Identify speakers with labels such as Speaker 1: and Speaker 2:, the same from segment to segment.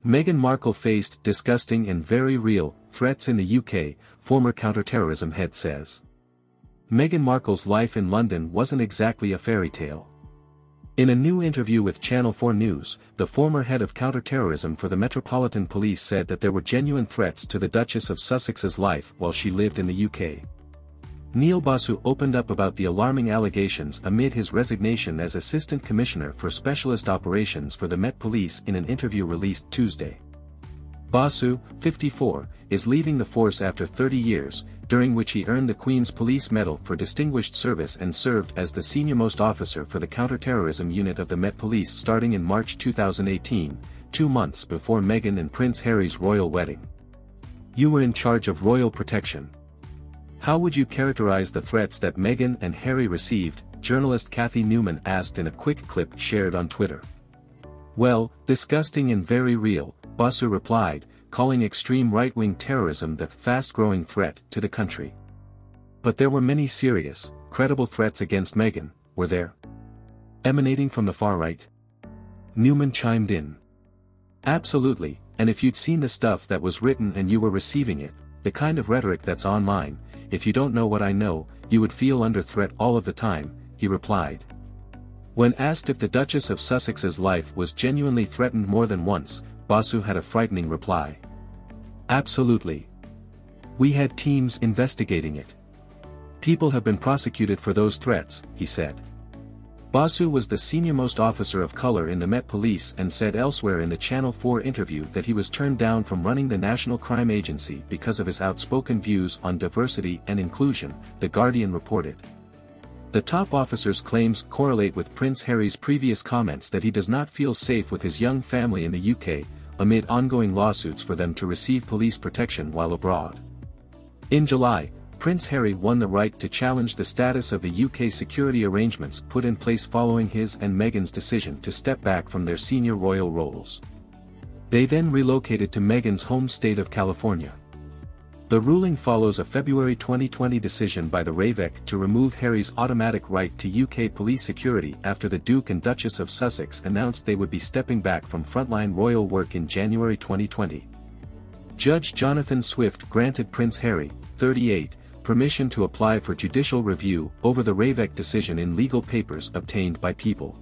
Speaker 1: Meghan Markle faced disgusting and very real threats in the UK, former counterterrorism head says. Meghan Markle's life in London wasn't exactly a fairy tale. In a new interview with Channel 4 News, the former head of counterterrorism for the Metropolitan Police said that there were genuine threats to the Duchess of Sussex's life while she lived in the UK. Neil Basu opened up about the alarming allegations amid his resignation as Assistant Commissioner for Specialist Operations for the Met Police in an interview released Tuesday. Basu, 54, is leaving the force after 30 years, during which he earned the Queen's Police Medal for Distinguished Service and served as the senior-most officer for the counterterrorism unit of the Met Police starting in March 2018, 2 months before Meghan and Prince Harry's royal wedding. You were in charge of royal protection. How would you characterize the threats that Meghan and Harry received? Journalist Kathy Newman asked in a quick clip shared on Twitter. Well, disgusting and very real, Basu replied, calling extreme right-wing terrorism the fast-growing threat to the country. But there were many serious, credible threats against Meghan, were there? Emanating from the far right? Newman chimed in. Absolutely, and if you'd seen the stuff that was written and you were receiving it, the kind of rhetoric that's online, if you don't know what I know, you would feel under threat all of the time, he replied. When asked if the Duchess of Sussex's life was genuinely threatened more than once, Basu had a frightening reply. Absolutely. We had teams investigating it. People have been prosecuted for those threats, he said. Basu was the senior-most officer of color in the Met Police and said elsewhere in the Channel 4 interview that he was turned down from running the National Crime Agency because of his outspoken views on diversity and inclusion, The Guardian reported. The top officer's claims correlate with Prince Harry's previous comments that he does not feel safe with his young family in the UK, amid ongoing lawsuits for them to receive police protection while abroad. In July, Prince Harry won the right to challenge the status of the UK security arrangements put in place following his and Meghan's decision to step back from their senior royal roles. They then relocated to Meghan's home state of California. The ruling follows a February 2020 decision by the RAVEC to remove Harry's automatic right to UK police security after the Duke and Duchess of Sussex announced they would be stepping back from frontline royal work in January 2020. Judge Jonathan Swift granted Prince Harry, 38, permission to apply for judicial review over the RAVEC decision in legal papers obtained by People.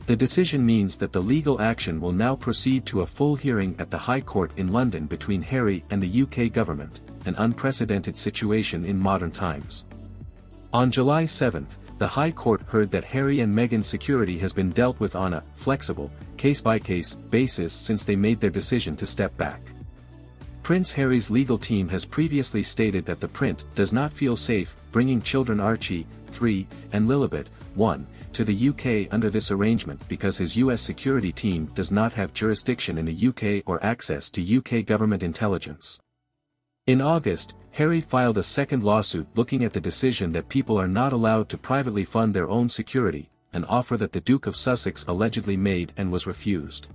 Speaker 1: The decision means that the legal action will now proceed to a full hearing at the High Court in London between Harry and the UK government, an unprecedented situation in modern times. On July 7, the High Court heard that Harry and Meghan's security has been dealt with on a flexible, case-by-case basis since they made their decision to step back. Prince Harry's legal team has previously stated that the prince does not feel safe bringing children Archie, 3, and Lilibet, 1, to the UK under this arrangement because his US security team does not have jurisdiction in the UK or access to UK government intelligence. In August, Harry filed a second lawsuit looking at the decision that people are not allowed to privately fund their own security, an offer that the Duke of Sussex allegedly made and was refused.